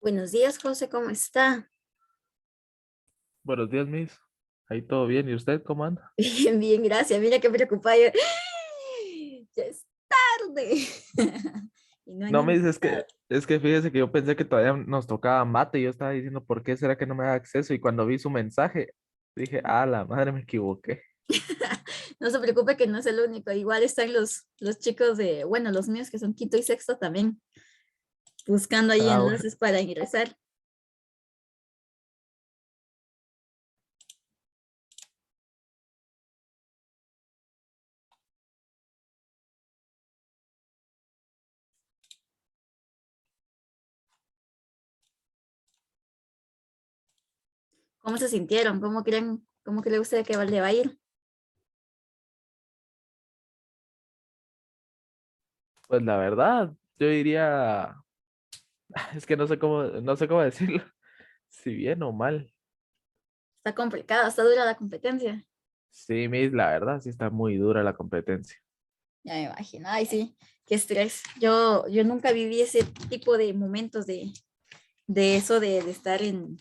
Buenos días, José, ¿cómo está? Buenos días, Miss. Ahí todo bien. ¿Y usted cómo anda? Bien, bien, gracias. Mira qué preocupada yo. Ya es tarde. Y no han No, Miss, es invitado. que, es que fíjese que yo pensé que todavía nos tocaba mate y yo estaba diciendo, ¿por qué será que no me da acceso? Y cuando vi su mensaje, dije, la madre, me equivoqué. No se preocupe que no es el único. Igual están los chicos de, bueno, los míos que son quinto y sexto también, buscando ahí Ah, bueno. enlaces para ingresar. ¿Cómo se sintieron? ¿Cómo cree usted que le va a ir? Pues la verdad, yo diría, es que no sé cómo decirlo, si bien o mal. Está complicado, está dura la competencia. Sí, Miss, la verdad, sí está muy dura la competencia. Ya me imagino. Ay, sí, qué estrés. Yo nunca viví ese tipo de momentos de eso de estar en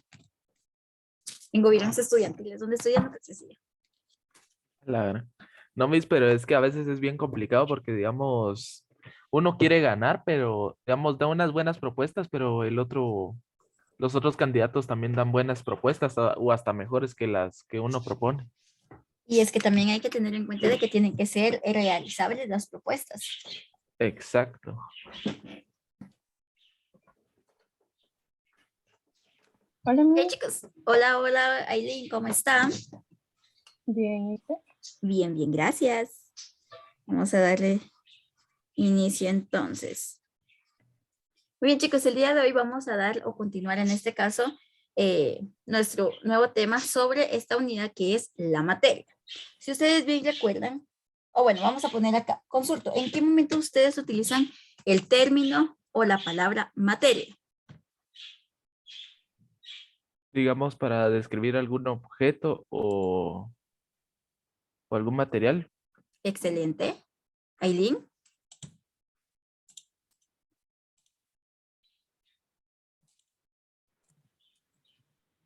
gobiernos estudiantiles, donde estudian lo que se hacía. La verdad. No, Miss, pero es que a veces es bien complicado porque, digamos, uno quiere ganar, pero, digamos, da unas buenas propuestas, pero los otros candidatos también dan buenas propuestas o hasta mejores que las que uno propone. Y es que también hay que tener en cuenta de que tienen que ser realizables las propuestas. Exacto. Hola, Hey Miss. chicos, hola, hola Aileen, ¿cómo están? Bien, ¿y usted? Bien, bien, gracias. Vamos a darle inicio entonces. Muy bien chicos, el día de hoy vamos a dar o continuar en este caso nuestro nuevo tema sobre esta unidad que es la materia. Si ustedes bien recuerdan, o bueno, vamos a poner acá, consulto, ¿en qué momento ustedes utilizan el término o la palabra materia? Digamos, para describir algún objeto o algún material. Excelente. Aileen,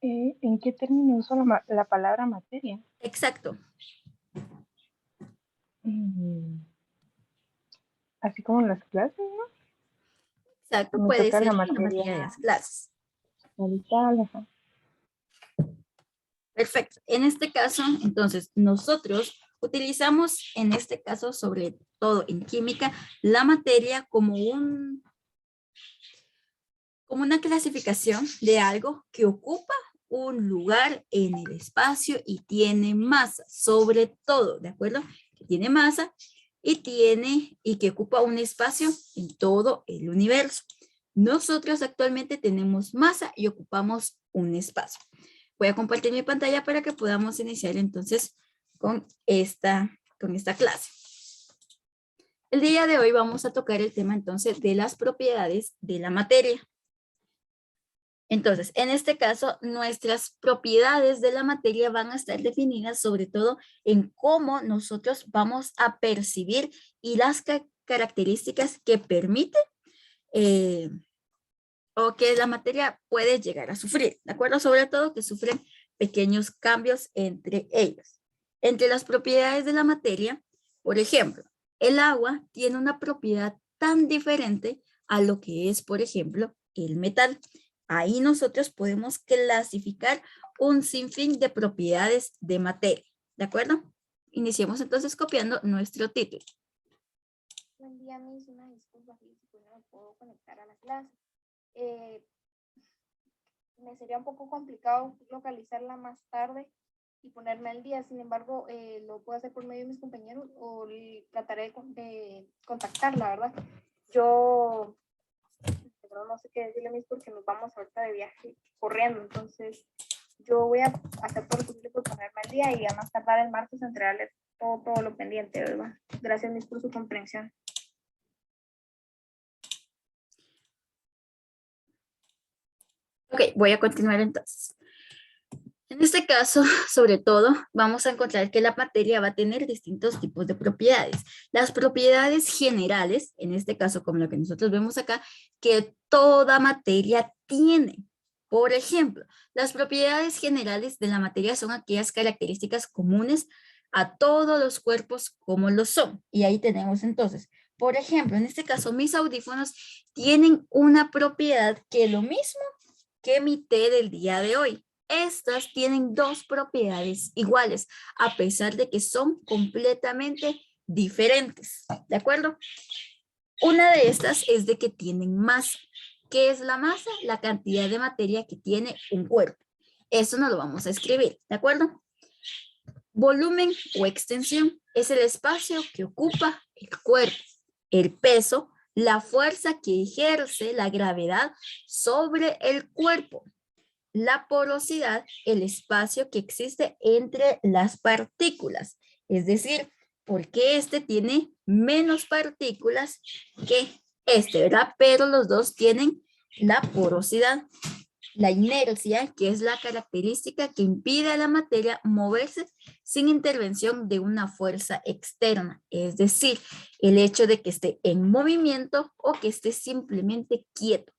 ¿En qué término uso la palabra materia? exacto. Mm, Así como en las clases, ¿no? Exacto, Me puede toca ser la la materia materia de las clases. vital, ajá. Perfecto. En este caso, entonces, nosotros utilizamos en este caso, sobre todo en química, la materia como una clasificación de algo que ocupa un lugar en el espacio y tiene masa, sobre todo, ¿de acuerdo? Que tiene masa y que ocupa un espacio en todo el universo. Nosotros actualmente tenemos masa y ocupamos un espacio. Voy a compartir mi pantalla para que podamos iniciar entonces con esta clase. El día de hoy vamos a tocar el tema entonces de las propiedades de la materia. Entonces, en este caso, nuestras propiedades de la materia van a estar definidas sobre todo en cómo nosotros vamos a percibir y las características que permiten eh, o que la materia puede llegar a sufrir, ¿de acuerdo? Sobre todo que sufren pequeños cambios entre ellos. Entre las propiedades de la materia, por ejemplo, el agua tiene una propiedad tan diferente a lo que es, por ejemplo, el metal. Ahí nosotros podemos clasificar un sinfín de propiedades de materia, ¿de acuerdo? Iniciemos entonces copiando nuestro título. Buen día, Miss. Una disculpa si no me puedo conectar a la clase. Eh, Me sería un poco complicado localizarla más tarde y ponerme al día. Sin embargo, lo puedo hacer por medio de mis compañeros o trataré de contactarla, ¿verdad? Yo no sé qué decirle, Miss, porque nos vamos ahorita de viaje corriendo. Entonces, yo voy a hacer todo lo posible por ponerme al día y a más tardar el martes entregarle todo lo pendiente, ¿verdad? Gracias, Miss, por su comprensión. Ok, voy a continuar entonces. En este caso, sobre todo, vamos a encontrar que la materia va a tener distintos tipos de propiedades. Las propiedades generales, en este caso como lo que nosotros vemos acá, que toda materia tienen. Por ejemplo, las propiedades generales de la materia son aquellas características comunes a todos los cuerpos como lo son. Y ahí tenemos entonces, por ejemplo, en este caso, mis audífonos tienen una propiedad que es lo mismo que mi té del día de hoy. Estas tienen dos propiedades iguales, a pesar de que son completamente diferentes. ¿De acuerdo? Una de estas es de que tienen masa. ¿Qué es la masa? La cantidad de materia que tiene un cuerpo. Eso no lo vamos a escribir, ¿de acuerdo? Volumen o extensión es el espacio que ocupa el cuerpo. El peso, la fuerza que ejerce la gravedad sobre el cuerpo. La porosidad, el espacio que existe entre las partículas. Es decir, porque este tiene menos partículas que este, ¿verdad? Pero los dos tienen la porosidad. La inercia, que es la característica que impide a la materia moverse sin intervención de una fuerza externa. Es decir, el hecho de que esté en movimiento o que esté simplemente quieto.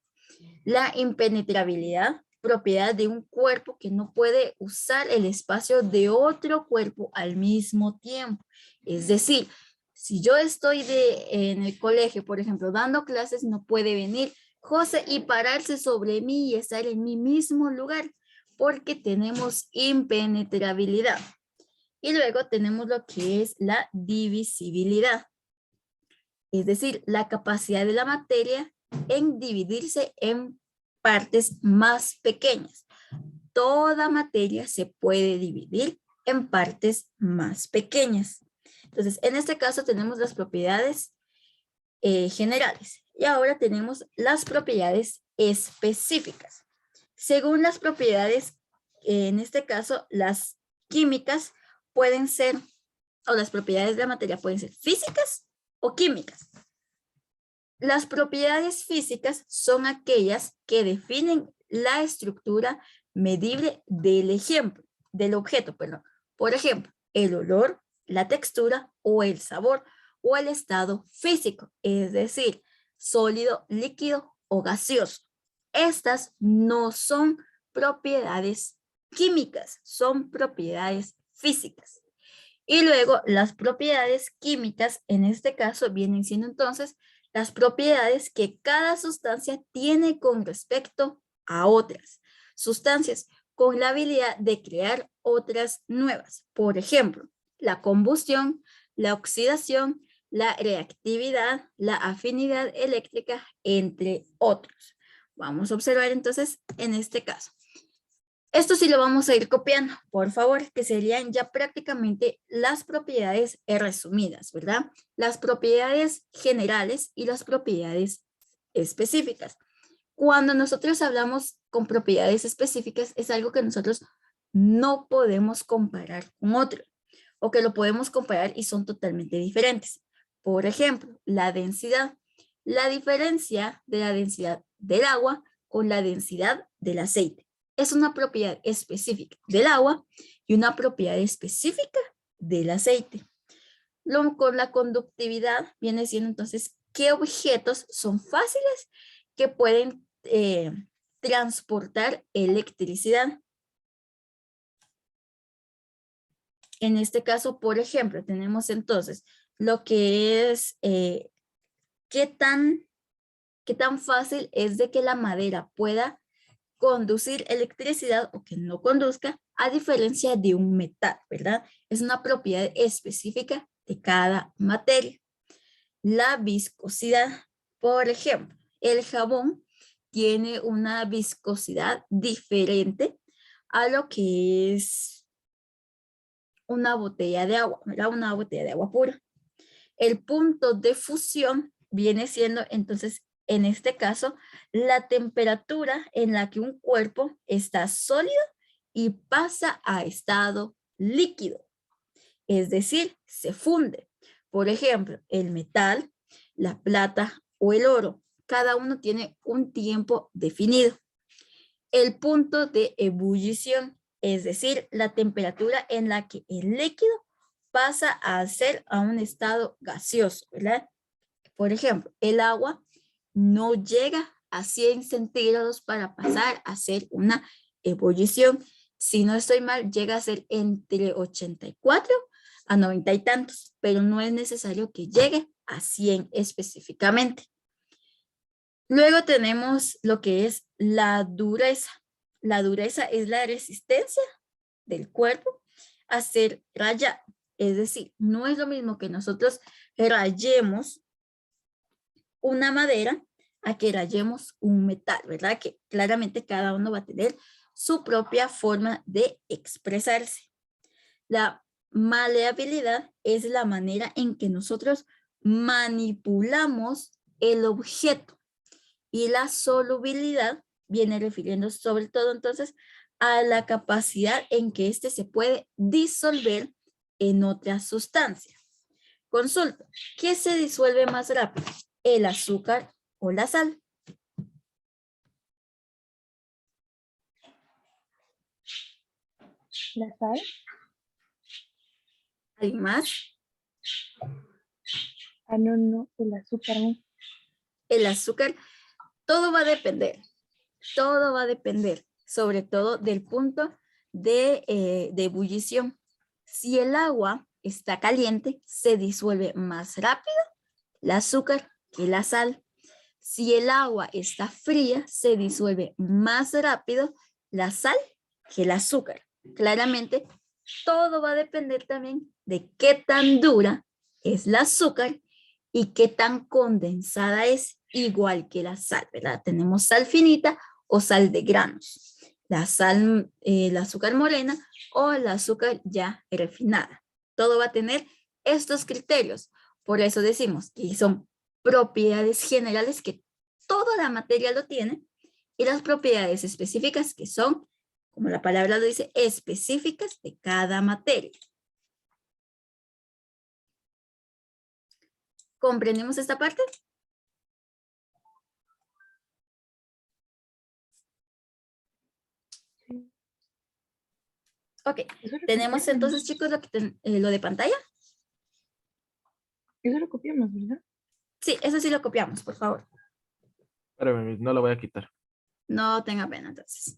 La impenetrabilidad, propiedad de un cuerpo que no puede usar el espacio de otro cuerpo al mismo tiempo. Es decir, si yo estoy en el colegio, por ejemplo, dando clases, no puede venir José y pararse sobre mí y estar en mi mismo lugar, porque tenemos impenetrabilidad. Y luego tenemos lo que es la divisibilidad. Es decir, la capacidad de la materia en dividirse en partes más pequeñas. Toda materia se puede dividir en partes más pequeñas. Entonces, en este caso tenemos las propiedades generales y ahora tenemos las propiedades específicas. Según las propiedades, en este caso, las químicas pueden ser, o las propiedades de la materia pueden ser físicas o químicas. Las propiedades físicas son aquellas que definen la estructura medible del objeto. Por ejemplo, el olor, la textura o el sabor o el estado físico, es decir, sólido, líquido o gaseoso. Estas no son propiedades químicas, son propiedades físicas. Y luego las propiedades químicas, en este caso, vienen siendo entonces las propiedades que cada sustancia tiene con respecto a otras sustancias, con la habilidad de crear otras nuevas. Por ejemplo, la combustión, la oxidación, la reactividad, la afinidad eléctrica, entre otros. Vamos a observar entonces en este caso. Esto sí lo vamos a ir copiando, por favor, que serían ya prácticamente las propiedades resumidas, ¿verdad? Las propiedades generales y las propiedades específicas. Cuando nosotros hablamos con propiedades específicas, es algo que nosotros no podemos comparar con otro, o que lo podemos comparar y son totalmente diferentes. Por ejemplo, la densidad. La diferencia de la densidad del agua con la densidad del aceite. Es una propiedad específica del agua y una propiedad específica del aceite. Con la conductividad viene siendo entonces qué objetos son fáciles que pueden transportar electricidad. En este caso, por ejemplo, tenemos entonces lo que es qué tan fácil es de que la madera pueda conducir electricidad o que no conduzca, a diferencia de un metal, ¿verdad? Es una propiedad específica de cada materia. La viscosidad, por ejemplo, el jabón tiene una viscosidad diferente a lo que es una botella de agua, ¿verdad? Una botella de agua pura. El punto de fusión viene siendo entonces, en este caso, la temperatura en la que un cuerpo está sólido y pasa a estado líquido. Es decir, se funde. Por ejemplo, el metal, la plata o el oro. Cada uno tiene un tiempo definido. El punto de ebullición, es decir, la temperatura en la que el líquido pasa a ser a un estado gaseoso, ¿verdad? Por ejemplo, el agua no llega a 100 centígrados para pasar a hacer una ebullición. Si no estoy mal, llega a ser entre 84 a 90 y tantos, pero no es necesario que llegue a 100 específicamente. Luego tenemos lo que es la dureza. La dureza es la resistencia del cuerpo a ser rayado. Es decir, no es lo mismo que nosotros rayemos una madera a que rayemos un metal, ¿verdad? Que claramente cada uno va a tener su propia forma de expresarse. La maleabilidad es la manera en que nosotros manipulamos el objeto. Y la solubilidad viene refiriendo sobre todo entonces a la capacidad en que éste se puede disolver en otra sustancia. Consulta, ¿qué se disuelve más rápido? ¿El azúcar o la sal? La sal. ¿Alguien más? Ah, no, el azúcar no. El azúcar, todo va a depender. Todo va a depender, sobre todo del punto de ebullición. Si el agua está caliente, se disuelve más rápido el azúcar que la sal. Si el agua está fría, se disuelve más rápido la sal que el azúcar. Claramente, todo va a depender también de qué tan dura es el azúcar y qué tan condensada es, igual que la sal, ¿verdad? Tenemos sal finita o sal de granos, la sal, el azúcar morena o el azúcar ya refinada. Todo va a tener estos criterios. Por eso decimos que son propiedades generales que toda la materia lo tiene y las propiedades específicas que son, como la palabra lo dice, específicas de cada materia. ¿Comprendemos esta parte? Ok, tenemos entonces, chicos, lo de pantalla. Eso lo copiamos, ¿verdad? Sí, eso sí lo copiamos, por favor. Espérame, no lo voy a quitar. No tenga pena, entonces.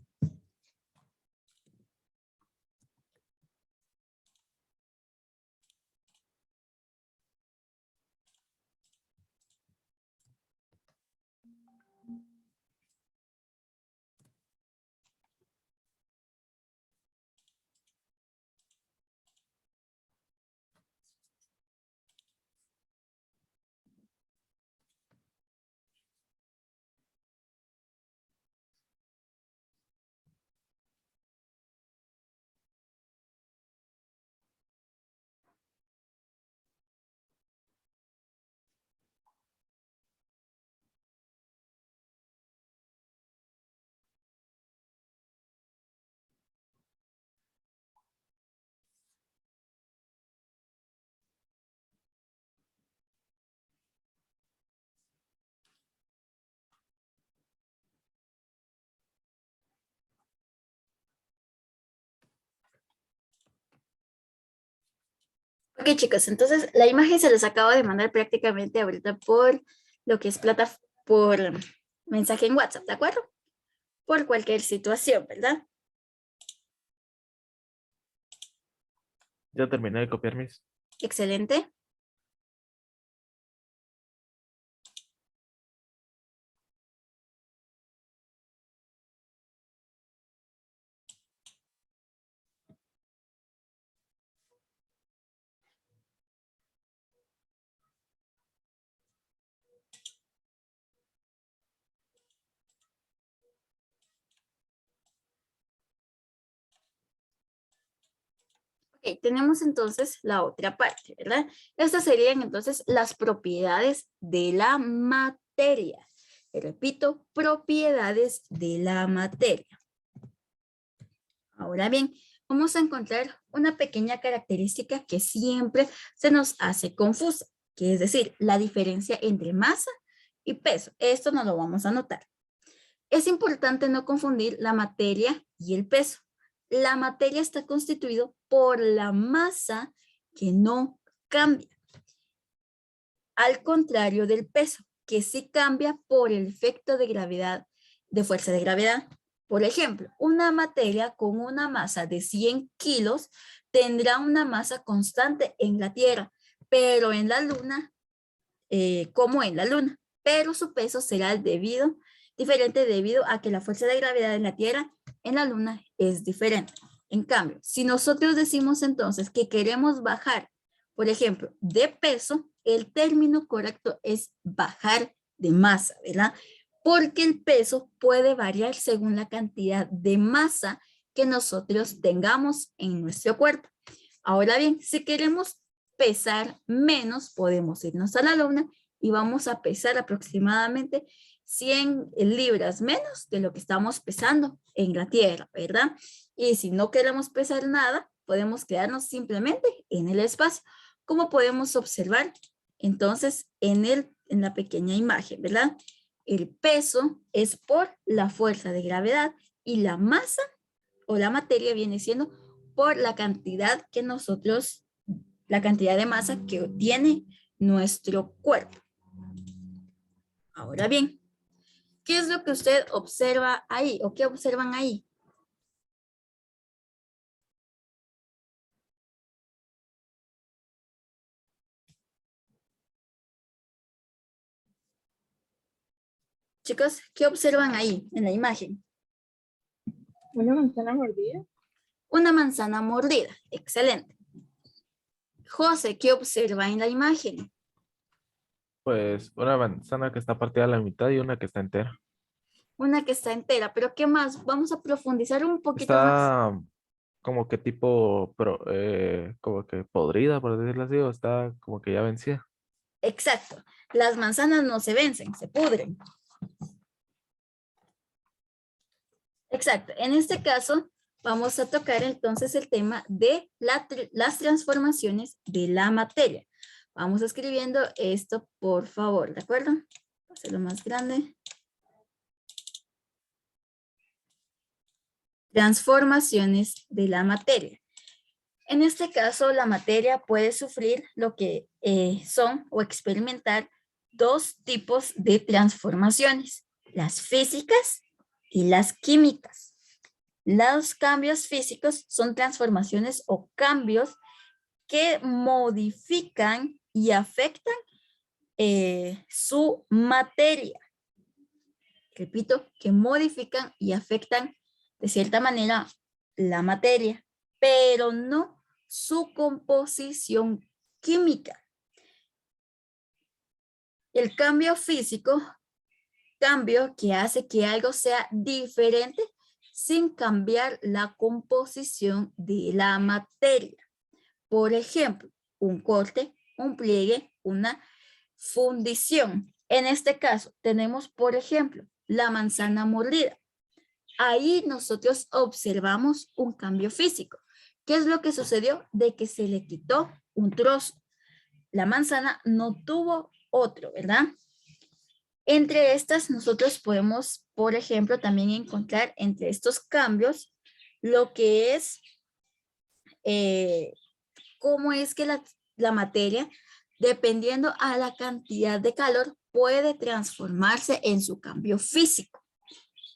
Ok, chicos, entonces la imagen se les acaba de mandar prácticamente ahorita por lo que es por mensaje en WhatsApp, ¿de acuerdo? Por cualquier situación, ¿verdad? Ya terminé de copiar mis. Excelente. Ok, tenemos entonces la otra parte, ¿verdad? Estas serían entonces las propiedades de la materia. Y repito, propiedades de la materia. Ahora bien, vamos a encontrar una pequeña característica que siempre se nos hace confusa, que es decir, la diferencia entre masa y peso. Esto no lo vamos a notar. Es importante no confundir la materia y el peso. La materia está constituida por la masa que no cambia. Al contrario del peso. que sí cambia por el efecto de gravedad, de fuerza de gravedad. Por ejemplo, una materia con una masa de 100 kilos tendrá una masa constante en la Tierra, pero en la Luna, como en la Luna, pero su peso será diferente debido a que la fuerza de gravedad en la Tierra, en la Luna, es diferente. En cambio, si nosotros decimos entonces que queremos bajar, por ejemplo, de peso, el término correcto es bajar de masa, ¿verdad? Porque el peso puede variar según la cantidad de masa que nosotros tengamos en nuestro cuerpo. Ahora bien, si queremos pesar menos, podemos irnos a la Luna y vamos a pesar aproximadamente 100 libras menos de lo que estamos pesando en la Tierra, ¿verdad? Y si no queremos pesar nada, podemos quedarnos simplemente en el espacio, como podemos observar entonces en la pequeña imagen, ¿verdad? El peso es por la fuerza de gravedad y la masa o la materia viene siendo por la cantidad que la cantidad de masa que tiene nuestro cuerpo. Ahora bien, ¿qué es lo que usted observa ahí o qué observan ahí? Chicos, ¿qué observan ahí en la imagen? Una manzana mordida. Una manzana mordida. Excelente. José, ¿qué observa en la imagen? Pues una manzana que está partida a la mitad y una que está entera. Una que está entera, pero ¿qué más? Vamos a profundizar un poquito más. Está como que tipo, como que podrida, por decirlo así, o está como que ya vencida. Exacto. Las manzanas no se vencen, se pudren. Exacto. En este caso, vamos a tocar entonces el tema de las transformaciones de la materia. Vamos escribiendo esto, por favor, ¿de acuerdo? Voy a hacerlo más grande. Transformaciones de la materia. En este caso, la materia puede sufrir lo que son o experimentar dos tipos de transformaciones, las físicas y las químicas. Los cambios físicos son transformaciones o cambios que modifican y afectan su materia. Repito, que modifican y afectan de cierta manera la materia, pero no su composición química. El cambio físico, cambio que hace que algo sea diferente sin cambiar la composición de la materia. Por ejemplo, un corte, un pliegue, una fundición. En este caso, tenemos, por ejemplo, la manzana mordida. Ahí nosotros observamos un cambio físico. ¿Qué es lo que sucedió? De que se le quitó un trozo. La manzana no tuvo otro, ¿verdad? Entre estas, nosotros podemos, por ejemplo, también encontrar entre estos cambios lo que es cómo es que la materia, dependiendo a la cantidad de calor, puede transformarse en su cambio físico.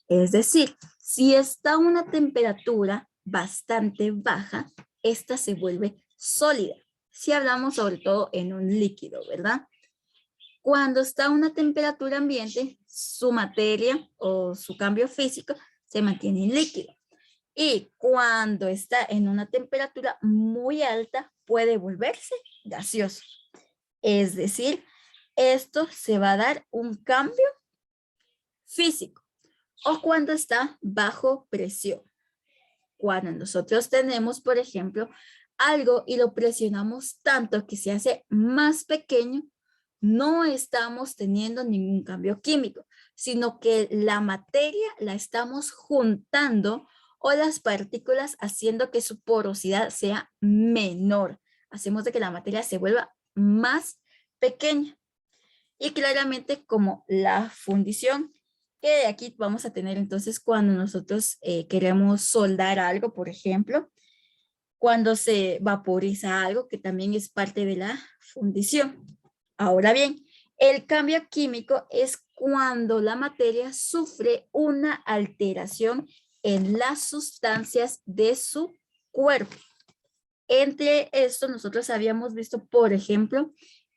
Es decir, si está a una temperatura bastante baja, esta se vuelve sólida. Si hablamos sobre todo en un líquido, ¿verdad? Cuando está a una temperatura ambiente, su materia o su cambio físico se mantiene en líquido. Y cuando está en una temperatura muy alta, puede volverse gaseoso. Es decir, esto se va a dar un cambio físico. O cuando está bajo presión. Cuando nosotros tenemos, por ejemplo, algo y lo presionamos tanto que se hace más pequeño, no estamos teniendo ningún cambio químico, sino que la materia la estamos juntando o las partículas haciendo que su porosidad sea menor. Hacemos de que la materia se vuelva más pequeña. Y claramente como la fundición, que de aquí vamos a tener entonces cuando nosotros queremos soldar algo, por ejemplo, cuando se vaporiza algo, que también es parte de la fundición. Ahora bien, El cambio químico es cuando la materia sufre una alteración en las sustancias de su cuerpo. Entre esto nosotros habíamos visto, por ejemplo,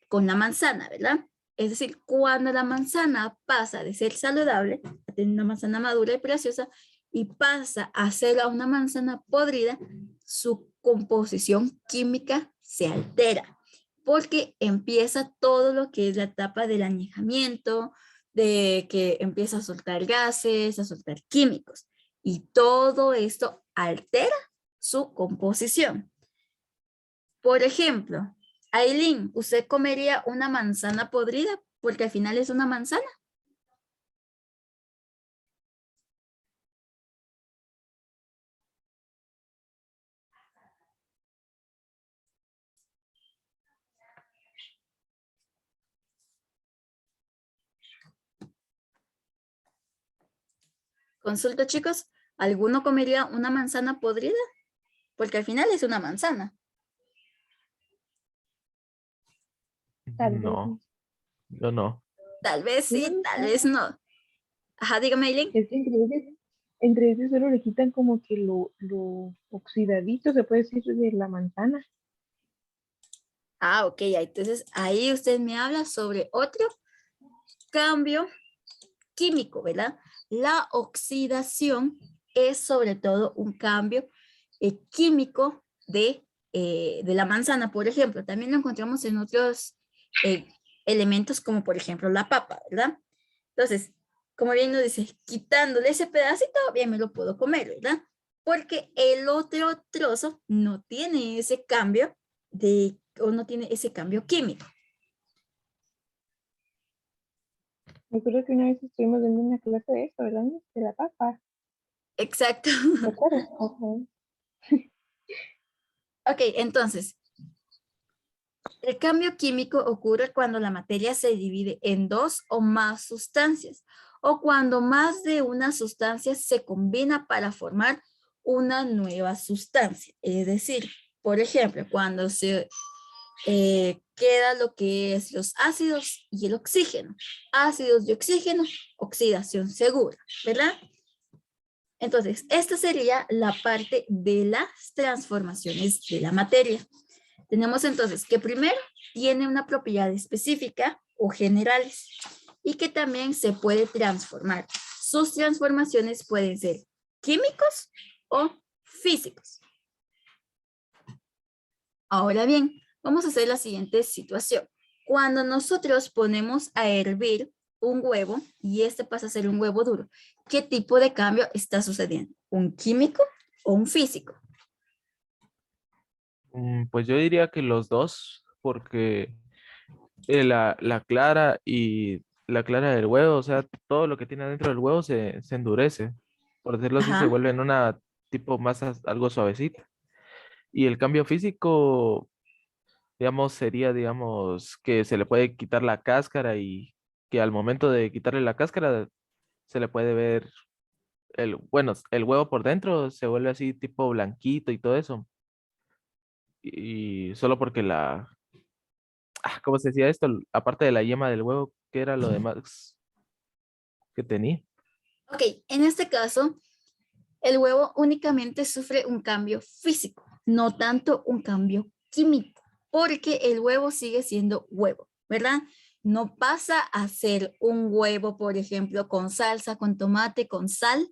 con la manzana, ¿verdad? Es decir, cuando la manzana pasa de ser saludable, a tener una manzana madura y preciosa, y pasa a ser una manzana podrida, su composición química se altera, porque empieza todo lo que es la etapa del añejamiento, de que empieza a soltar gases, a soltar químicos, y todo esto altera su composición. Por ejemplo, Aileen, ¿usted comería una manzana podrida? Porque al final es una manzana. Consulta, chicos, ¿alguno comería una manzana podrida? Porque al final es una manzana. Tal vez. No, yo no. Tal vez Yo no sí, lo tal sé. vez no. Ajá, dígame, Aileen. Es que entre veces solo le quitan como que lo oxidadito, se puede decir, de la manzana. Ah, ok, entonces ahí usted me habla sobre otro cambio químico, ¿verdad? La oxidación es sobre todo un cambio químico de la manzana, por ejemplo. También lo encontramos en otros eh, elementos como por ejemplo la papa, ¿verdad? Entonces, como bien nos dice, quitándole ese pedacito, bien me lo puedo comer, ¿verdad? Porque el otro trozo no tiene ese cambio o no tiene ese cambio químico. Me acuerdo que una vez estuvimos viendo una clase de esto, ¿verdad? De la papa. Exacto. ¿Te acuerdas? Ajá. Ok, entonces, el cambio químico ocurre cuando la materia se divide en dos o más sustancias o cuando más de una sustancia se combina para formar una nueva sustancia. Es decir, por ejemplo, cuando se queda lo que es los ácidos y el oxígeno. Ácidos y oxígeno, oxidación segura, ¿verdad? Entonces, esta sería la parte de las transformaciones de la materia. Tenemos entonces que primero tiene una propiedad específica o generales y que también se puede transformar. Sus transformaciones pueden ser químicos o físicos. Ahora bien, vamos a hacer la siguiente situación. Cuando nosotros ponemos a hervir un huevo y este pasa a ser un huevo duro, ¿qué tipo de cambio está sucediendo? ¿Un químico o un físico? Pues yo diría que los dos, porque la clara y la clara del huevo, o sea, todo lo que tiene dentro del huevo se endurece. Por decirlo así, se Ajá. vuelve en una tipo más algo suavecita. Y el cambio físico, digamos, sería, digamos, que se le puede quitar la cáscara y que al momento de quitarle la cáscara se le puede ver bueno, el huevo por dentro se vuelve así tipo blanquito y todo eso. Y solo porque ¿cómo se decía esto? Aparte de la yema del huevo, ¿qué era lo demás que tenía? Ok, en este caso, el huevo únicamente sufre un cambio físico, no tanto un cambio químico, porque el huevo sigue siendo huevo, ¿verdad? No pasa a ser un huevo, por ejemplo, con salsa, con tomate, con sal,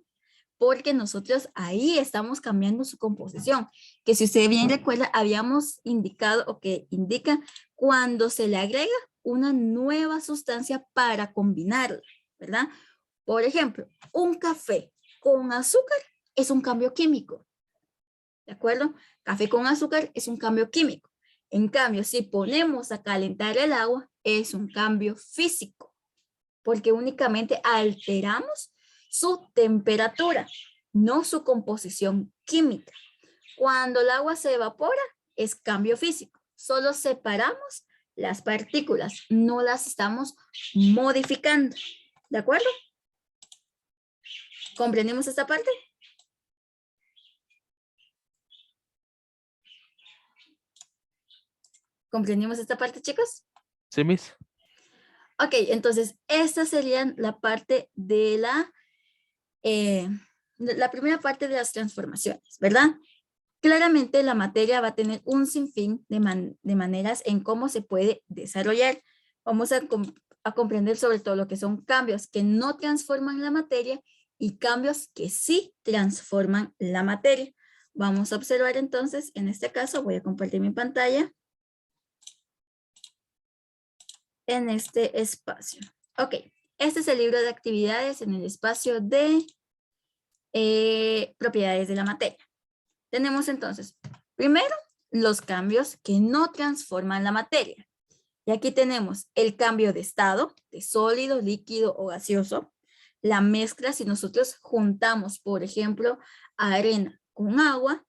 porque nosotros ahí estamos cambiando su composición, que si usted bien recuerda, habíamos indicado o que indica cuando se le agrega una nueva sustancia para combinarla, ¿verdad? Por ejemplo, un café con azúcar es un cambio químico, ¿de acuerdo? Café con azúcar es un cambio químico. En cambio, si ponemos a calentar el agua, es un cambio físico, porque únicamente alteramos su temperatura, no su composición química. Cuando el agua se evapora, es cambio físico. Solo separamos las partículas, no las estamos modificando, ¿de acuerdo? ¿Comprendimos esta parte? ¿Comprendimos esta parte, chicos? ¿Sí, Miss? Ok, entonces esta sería la parte de la primera parte de las transformaciones, ¿verdad? Claramente la materia va a tener un sinfín de maneras en cómo se puede desarrollar. Vamos a comprender sobre todo lo que son cambios que no transforman la materia y cambios que sí transforman la materia. Vamos a observar entonces, en este caso voy a compartir mi pantalla en este espacio. Ok, este es el libro de actividades en el espacio de propiedades de la materia. Tenemos entonces, primero, los cambios que no transforman la materia. Y aquí tenemos el cambio de estado, de sólido, líquido o gaseoso. La mezcla, si nosotros juntamos, por ejemplo, arena con agua.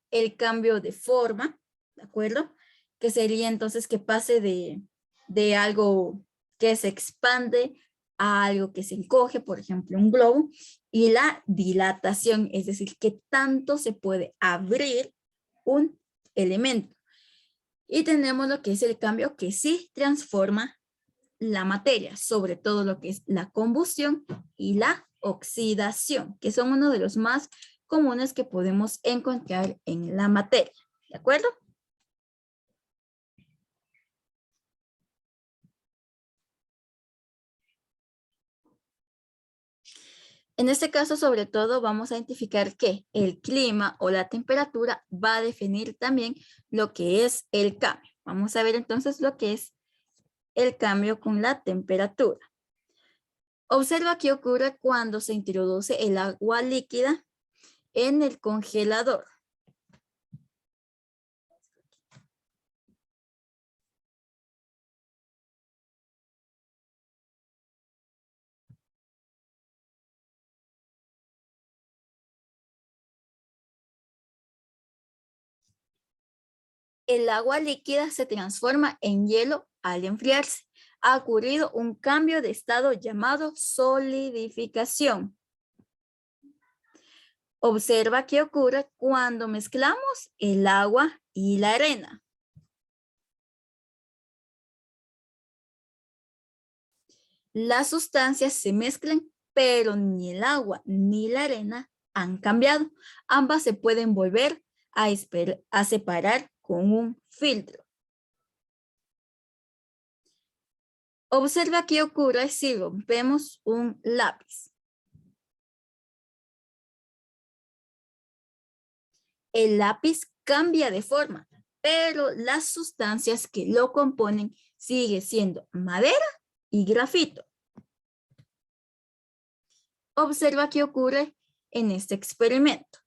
El cambio de forma, ¿de acuerdo? Que sería entonces que pase de algo que se expande a algo que se encoge, por ejemplo, un globo. Y la dilatación, es decir, que tanto se puede abrir un elemento. Y tenemos lo que es el cambio que sí transforma la materia, sobre todo lo que es la combustión y la oxidación, que son uno de los más comunes que podemos encontrar en la materia. ¿De acuerdo? En este caso, sobre todo, vamos a identificar que el clima o la temperatura va a definir también lo que es el cambio. Vamos a ver entonces lo que es el cambio con la temperatura. Observa qué ocurre cuando se introduce el agua líquida en el congelador. El agua líquida se transforma en hielo al enfriarse. Ha ocurrido un cambio de estado llamado solidificación. Observa qué ocurre cuando mezclamos el agua y la arena. Las sustancias se mezclan, pero ni el agua ni la arena han cambiado. Ambas se pueden volver a separar con un filtro. Observa qué ocurre si rompemos un lápiz. El lápiz cambia de forma, pero las sustancias que lo componen siguen siendo madera y grafito. Observa qué ocurre en este experimento.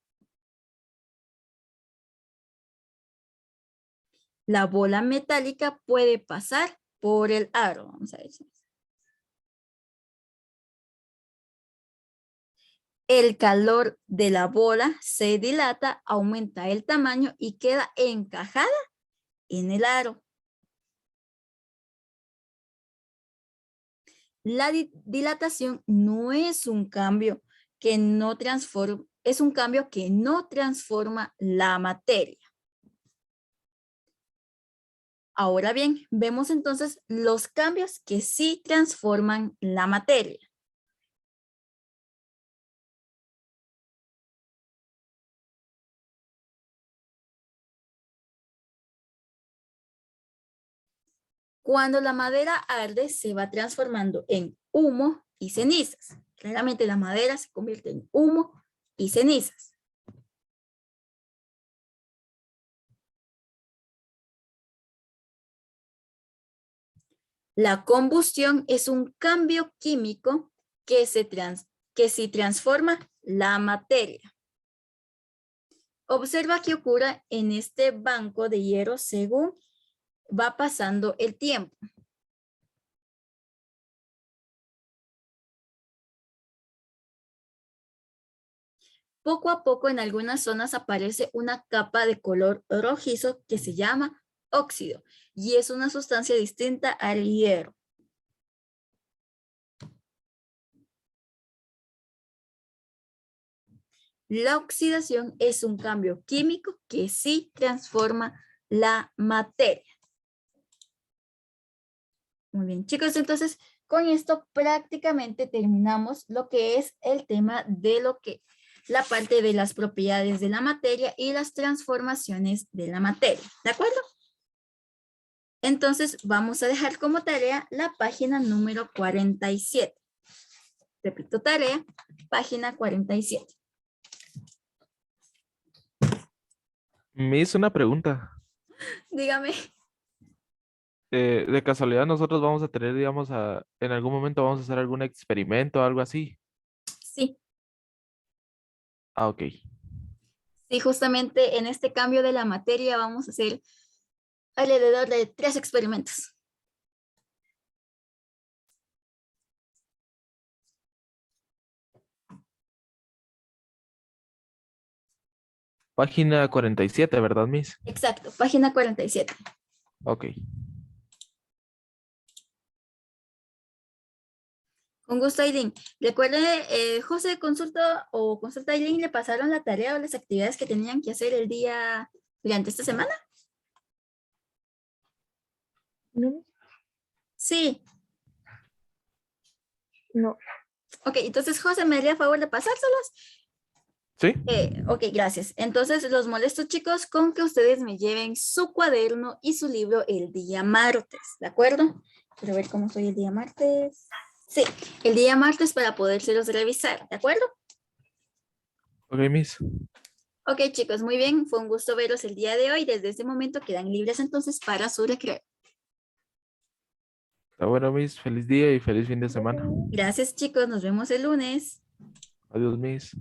La bola metálica puede pasar por el aro. Vamos a ver. El calor de la bola se dilata, aumenta el tamaño y queda encajada en el aro. La dilatación no es un cambio que no transforma, es un cambio que no transforma la materia. Ahora bien, vemos entonces los cambios que sí transforman la materia. Cuando la madera arde, se va transformando en humo y cenizas. Claramente la madera se convierte en humo y cenizas. La combustión es un cambio químico que sí transforma la materia. Observa qué ocurre en este banco de hierro según va pasando el tiempo. Poco a poco en algunas zonas aparece una capa de color rojizo que se llama óxido y es una sustancia distinta al hierro. La oxidación es un cambio químico que sí transforma la materia. Muy bien, chicos, entonces con esto prácticamente terminamos lo que es el tema de la parte de las propiedades de la materia y las transformaciones de la materia, ¿de acuerdo? Entonces vamos a dejar como tarea la página número 47. Repito, tarea, página 47. Me hizo una pregunta. Dígame. De casualidad nosotros vamos a tener, digamos, en algún momento vamos a hacer algún experimento o algo así. Sí, Ah, ok. sí, justamente en este cambio de la materia vamos a hacer alrededor de 3 experimentos. Página 47, ¿verdad, Miss? Exacto, página 47. Ok. Con gusto, Aileen. Recuerde, José, consulta a Aileen, ¿le pasaron la tarea o las actividades que tenían que hacer durante esta semana? No, Sí. no. Ok, entonces José, ¿me haría favor de pasárselos? ¿Sí? Ok, gracias. Entonces los molesto, chicos, con que ustedes me lleven su cuaderno y su libro el día martes, ¿de acuerdo? Quiero ver cómo estoy el día martes. Sí, el día martes para podérselos revisar, ¿de acuerdo? Ok, Miss. Ok, chicos, muy bien. Fue un gusto verlos el día de hoy. Desde este momento quedan libres entonces para su recreo. Está bueno, Miss. Feliz día y feliz fin de semana. Gracias, chicos. Nos vemos el lunes. Adiós, Miss.